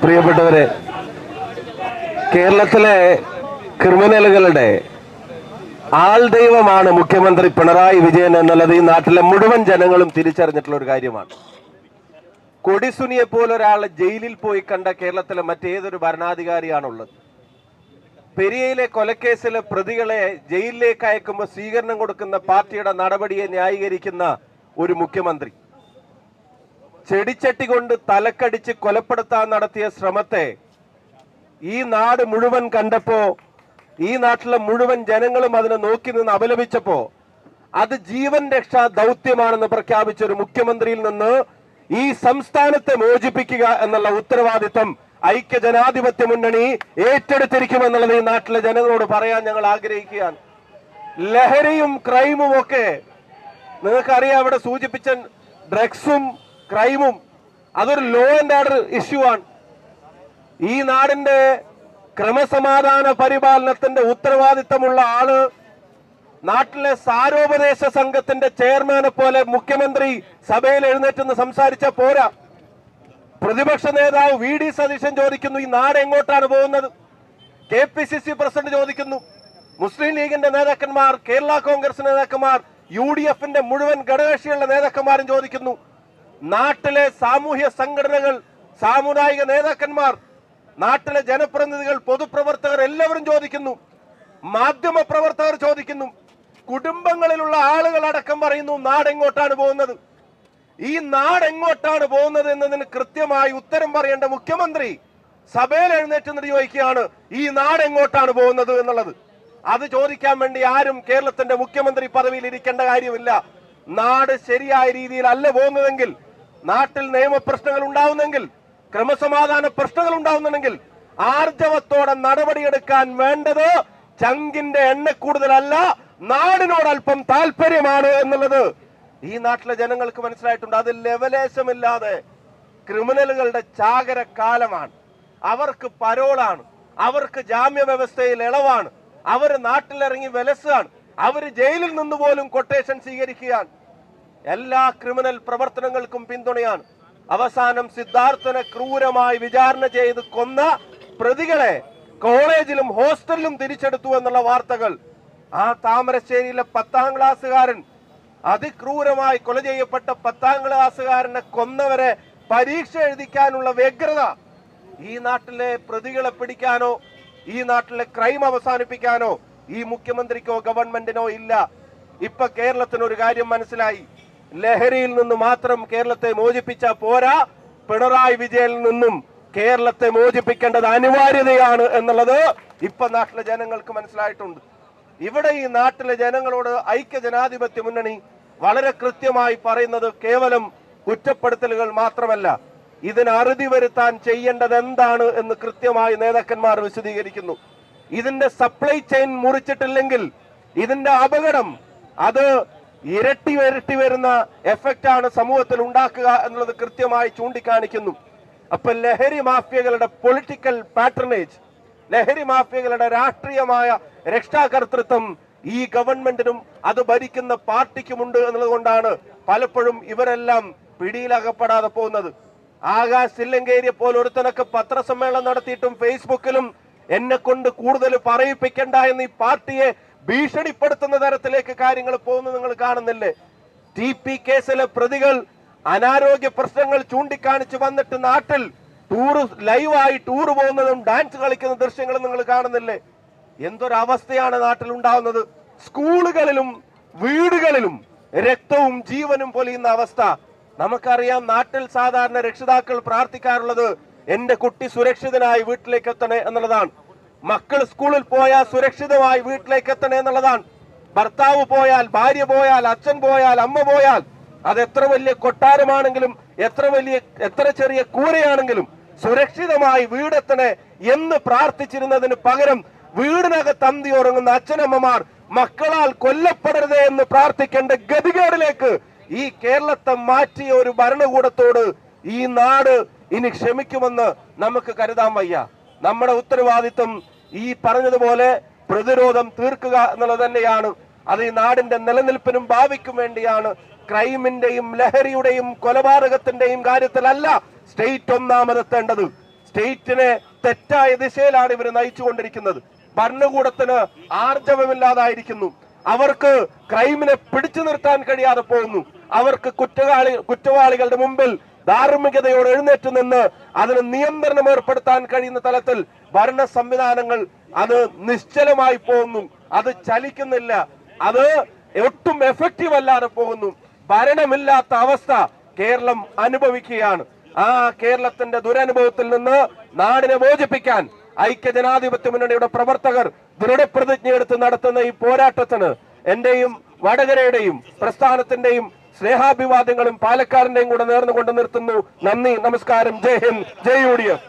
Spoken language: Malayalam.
പ്രിയപ്പെട്ടവരെ, കേരളത്തിലെ ക്രിമിനലുകളുടെ ആൾ ദൈവമാണ് മുഖ്യമന്ത്രി പിണറായി വിജയൻ എന്നുള്ളത് ഈ നാട്ടിലെ മുഴുവൻ ജനങ്ങളും തിരിച്ചറിഞ്ഞിട്ടുള്ള ഒരു കാര്യമാണ്. കൊടിസുനിയെ പോലൊരാളെ ജയിലിൽ പോയി കണ്ട കേരളത്തിലെ മറ്റേതൊരു ഭരണാധികാരിയാണുള്ളത്? പെരിയയിലെ കൊലക്കേസിലെ പ്രതികളെ ജയിലിലേക്ക് അയക്കുമ്പോൾ സ്വീകരണം കൊടുക്കുന്ന പാർട്ടിയുടെ നടപടിയെ ന്യായീകരിക്കുന്ന ഒരു മുഖ്യമന്ത്രി, ചെടിച്ചട്ടി കൊണ്ട് തലക്കടിച്ച് കൊലപ്പെടുത്താൻ നടത്തിയ ശ്രമത്തെ ഈ നാട് മുഴുവൻ കണ്ടപ്പോ, ഈ നാട്ടിലെ മുഴുവൻ ജനങ്ങളും അതിനെ നോക്കി നിന്ന് അപലപിച്ചപ്പോ, അത് ജീവൻ രക്ഷാ ദൗത്യമാണെന്ന് പ്രഖ്യാപിച്ച ഒരു മുഖ്യമന്ത്രിയിൽ നിന്ന് ഈ സംസ്ഥാനത്തെ മോചിപ്പിക്കുക എന്നുള്ള ഉത്തരവാദിത്വം ഐക്യജനാധിപത്യ മുന്നണി ഏറ്റെടുത്തിരിക്കുമെന്നുള്ളത് ഈ നാട്ടിലെ ജനങ്ങളോട് പറയാൻ ഞങ്ങൾ ആഗ്രഹിക്കുകയാണ്. ലഹരിയും ക്രൈമും ഒക്കെ നിങ്ങൾക്കറിയാം, അവിടെ സൂചിപ്പിച്ച ഡ്രഗ്സും ക്രൈമും അതൊരു ലോ ആൻഡ് ഓർഡർ ഇഷ്യൂ ആണ്. ഈ നാടിന്റെ ക്രമസമാധാന പരിപാലനത്തിന്റെ ഉത്തരവാദിത്തമുള്ള ആള് നാട്ടിലെ സാരോപദേശ സംഘത്തിന്റെ ചെയർമാനെ പോലെ മുഖ്യമന്ത്രി സഭയിൽ എഴുന്നേറ്റെന്ന് സംസാരിച്ച പോരാ. പ്രതിപക്ഷ നേതാവ് വി ഡി സതീശൻ ചോദിക്കുന്നു, ഈ നാട് എങ്ങോട്ടാണ് പോകുന്നത്? KPCC പ്രസിഡന്റ് ചോദിക്കുന്നു, മുസ്ലിം ലീഗിന്റെ നേതാക്കന്മാർ, കേരള കോൺഗ്രസ് നേതാക്കന്മാർ, UDFന്റെ മുഴുവൻ ഘടകകക്ഷികളുടെ നേതാക്കന്മാരും ചോദിക്കുന്നു. നാട്ടിലെ സാമൂഹ്യ സംഘടനകൾ, സാമുദായിക നേതാക്കന്മാർ, നാട്ടിലെ ജനപ്രതിനിധികൾ, പൊതുപ്രവർത്തകർ എല്ലാവരും ചോദിക്കുന്നു. മാധ്യമ പ്രവർത്തകർ ചോദിക്കുന്നു. കുടുംബങ്ങളിലുള്ള ആളുകൾ അടക്കം പറയുന്നു, നാടെങ്ങോട്ടാണ് പോകുന്നത്? ഈ നാടെങ്ങോട്ടാണ് പോകുന്നത് എന്നതിന് കൃത്യമായി ഉത്തരം പറയേണ്ട മുഖ്യമന്ത്രി സഭയിൽ എഴുന്നേറ്റ് ചോദിക്കുകയാണ്, ഈ നാടെങ്ങോട്ടാണ് പോകുന്നത് എന്നുള്ളത്. അത് ചോദിക്കാൻ വേണ്ടി ആരും കേരളത്തിന്റെ മുഖ്യമന്ത്രി പദവിയിൽ ഇരിക്കേണ്ട കാര്യമില്ല. നാട് ശരിയായ രീതിയിൽ അല്ല പോകുന്നതെങ്കിൽ, നാട്ടിൽ നിയമപ്രശ്നങ്ങൾ ഉണ്ടാവുന്നെങ്കിൽ, ക്രമസമാധാന പ്രശ്നങ്ങൾ ഉണ്ടാവുന്നുണ്ടെങ്കിൽ ആർജവത്തോടെ നടപടിയെടുക്കാൻ വേണ്ടത് ചങ്കിന്റെ എണ്ണ കൂടുതലല്ല, നാടിനോട് അല്പം താല്പര്യമാണ് എന്നുള്ളത് ഈ നാട്ടിലെ ജനങ്ങൾക്ക് മനസ്സിലായിട്ടുണ്ട്. അത് ലെവലേശമില്ലാതെ ക്രിമിനലുകളുടെ ചാകര കാലമാണ്. അവർക്ക് പരോളാണ്, അവർക്ക് ജാമ്യ വ്യവസ്ഥയിൽ ഇളവാണ്, അവര് നാട്ടിലിറങ്ങി വിലസാണ്, അവര് ജയിലിൽ നിന്ന് പോലും കൊട്ടേഷൻ സ്വീകരിക്കുകയാണ്. എല്ലാ ക്രിമിനൽ പ്രവർത്തനങ്ങൾക്കും പിന്തുണയാണ്. അവസാനം സിദ്ധാർത്ഥനെ ക്രൂരമായി വിചാരണ ചെയ്ത് കൊന്ന പ്രതികളെ കോളേജിലും ഹോസ്റ്റലിലും തിരിച്ചെടുത്തു എന്നുള്ള വാർത്തകൾ, ആ താമരശ്ശേരിയിലെ 10ാം ക്ലാസ്സുകാരൻ, അതിക്രൂരമായി കൊല ചെയ്യപ്പെട്ട 10ാം ക്ലാസ്സുകാരനെ കൊന്നവരെ പരീക്ഷ എഴുതിക്കാനുള്ള വ്യഗ്രത ഈ നാട്ടിലെ പ്രതികളെ പിടിക്കാനോ ഈ നാട്ടിലെ ക്രൈം അവസാനിപ്പിക്കാനോ ഈ മുഖ്യമന്ത്രിക്കോ ഗവൺമെന്റിനോ ഇല്ല. ഇപ്പൊ കേരളത്തിന് ഒരു കാര്യം മനസ്സിലായി, ലഹരിയിൽ നിന്ന് മാത്രം കേരളത്തെ മോചിപ്പിച്ച പോരാ, പിണറായി വിജയനിൽ നിന്നും കേരളത്തെ മോചിപ്പിക്കേണ്ടത് അനിവാര്യതയാണ് എന്നുള്ളത് ഇപ്പൊ നാട്ടിലെ ജനങ്ങൾക്ക് മനസ്സിലായിട്ടുണ്ട്. ഇവിടെ ഈ നാട്ടിലെ ജനങ്ങളോട് ഐക്യജനാധിപത്യ മുന്നണി വളരെ കൃത്യമായി പറയുന്നത് കേവലം കുറ്റപ്പെടുത്തലുകൾ മാത്രമല്ല, ഇതിന് അറുതി വരുത്താൻ ചെയ്യേണ്ടത് എന്താണ് എന്ന് കൃത്യമായി നേതാക്കന്മാർ വിശദീകരിക്കുന്നു. ഇതിന്റെ സപ്ലൈ ചെയിൻ മുറിച്ചിട്ടില്ലെങ്കിൽ ഇതിന്റെ അപകടം അത് ഇരട്ടി വരുന്ന എഫക്റ്റ് ആണ് സമൂഹത്തിൽ ഉണ്ടാക്കുക എന്നുള്ളത് കൃത്യമായി ചൂണ്ടിക്കാണിക്കുന്നു. അപ്പൊ ലഹരി മാഫിയകളുടെ പൊളിറ്റിക്കൽ പാട്രണേജ്, ലഹരി മാഫിയകളുടെ രാഷ്ട്രീയമായ രക്ഷാകർതൃത്വം ഈ ഗവൺമെന്റിനും അത് ഭരിക്കുന്ന പാർട്ടിക്കുമുണ്ട് എന്നുള്ളത് കൊണ്ടാണ് പലപ്പോഴും ഇവരെല്ലാം പിടിയിലകപ്പെടാതെ പോകുന്നത്. ആകാശ് ചില്ലങ്കേരിയെ പോലെ ഒരുത്തനൊക്കെ പത്രസമ്മേളനം നടത്തിയിട്ടും ഫേസ്ബുക്കിലും എന്നെ കൊണ്ട് കൂടുതൽ പറയിപ്പിക്കണ്ട എന്ന് ഈ പാർട്ടിയെ ഭീഷണിപ്പെടുത്തുന്ന തരത്തിലേക്ക് കാര്യങ്ങൾ പോകുന്നത് നിങ്ങൾ കാണുന്നില്ലേ? TP കേസിലെ പ്രതികൾ അനാരോഗ്യ പ്രശ്നങ്ങൾ ചൂണ്ടിക്കാണിച്ച് വന്നിട്ട് നാട്ടിൽ ലൈവായി ടൂർ പോകുന്നതും ഡാൻസ് കളിക്കുന്ന ദൃശ്യങ്ങളും നിങ്ങൾ കാണുന്നില്ലേ? എന്തൊരവസ്ഥയാണ് നാട്ടിൽ ഉണ്ടാവുന്നത്. സ്കൂളുകളിലും വീടുകളിലും രക്തവും ജീവനും പൊലിയുന്ന അവസ്ഥ നമുക്കറിയാം. നാട്ടിൽ സാധാരണ രക്ഷിതാക്കൾ പ്രാർത്ഥിക്കാറുള്ളത് എന്റെ കുട്ടി സുരക്ഷിതനായി വീട്ടിലേക്ക് എത്തണേ എന്നുള്ളതാണ്. മക്കൾ സ്കൂളിൽ പോയാൽ സുരക്ഷിതമായി വീട്ടിലേക്ക് എത്തണേ എന്നുള്ളതാണ്. ഭർത്താവ് പോയാൽ, ഭാര്യ പോയാൽ, അച്ഛൻ പോയാൽ, അമ്മ പോയാൽ, അത് എത്ര വലിയ കൊട്ടാരമാണെങ്കിലും എത്ര ചെറിയ കൂരയാണെങ്കിലും സുരക്ഷിതമായി വീടെത്തണേ എന്ന് പ്രാർത്ഥിച്ചിരുന്നതിന് പകരം വീടിനകത്ത് അന്തി ഉറങ്ങുന്ന അച്ഛനമ്മമാർ മക്കളാൽ കൊല്ലപ്പെടരുതേ എന്ന് പ്രാർത്ഥിക്കേണ്ട ഗതികേടിലേക്ക് ഈ കേരളത്തെ മാറ്റിയ ഒരു ഭരണകൂടത്തോട് ഈ നാട് ഇനി ക്ഷമിക്കുമെന്ന് നമുക്ക് കരുതാൻ വയ്യ. നമ്മുടെ ഉത്തരവാദിത്വം ഈ പറഞ്ഞതുപോലെ പ്രതിരോധം തീർക്കുക എന്നുള്ളത് തന്നെയാണ്. അത് ഈ നാടിന്റെ നിലനിൽപ്പിനും ഭാവിക്കും വേണ്ടിയാണ്. ക്രൈമിന്റെയും ലഹരിയുടെയും കൊലപാതകത്തിന്റെയും കാര്യത്തിലല്ല സ്റ്റേറ്റ് ഒന്നാമതെത്തേണ്ടത്. സ്റ്റേറ്റിനെ തെറ്റായ ദിശയിലാണ് ഇവർ നയിച്ചുകൊണ്ടിരിക്കുന്നത്. ഭരണകൂടത്തിന് ആർജവമില്ലാതായിരിക്കുന്നു. അവർക്ക് ക്രൈമിനെ പിടിച്ചു നിർത്താൻ കഴിയാതെ പോകുന്നു. അവർക്ക് കുറ്റവാളികളുടെ മുമ്പിൽ ധാർമ്മികതയോട് എഴുന്നേറ്റ് നിന്ന് അതിന് നിയന്ത്രണം ഏർപ്പെടുത്താൻ കഴിയുന്ന തലത്തിൽ ഭരണ സംവിധാനങ്ങൾ അത് നിശ്ചലമായി പോകുന്നു. അത് ചലിക്കുന്നില്ല. അത് ഒട്ടും എഫക്റ്റീവ് അല്ലാതെ പോകുന്നു. ഭരണമില്ലാത്ത അവസ്ഥ കേരളം അനുഭവിക്കുകയാണ്. ആ കേരളത്തിന്റെ ദുരനുഭവത്തിൽ നിന്ന് നാടിനെ മോചിപ്പിക്കാൻ ഐക്യജനാധിപത്യ മുന്നണിയുടെ പ്രവർത്തകർ ദൃഢപ്രതിജ്ഞയെടുത്ത് നടത്തുന്ന ഈ പോരാട്ടത്തിന് എന്റെയും വടകരയുടെയും പ്രസ്ഥാനത്തിന്റെയും സ്നേഹാഭിവാദ്യങ്ങളും പാലക്കാടിന്റെയും കൂടെ നേർന്നുകൊണ്ട് നിർത്തുന്നു. നന്ദി, നമസ്കാരം. ജയ് ഹിന്ദ്, ജയ് UDF.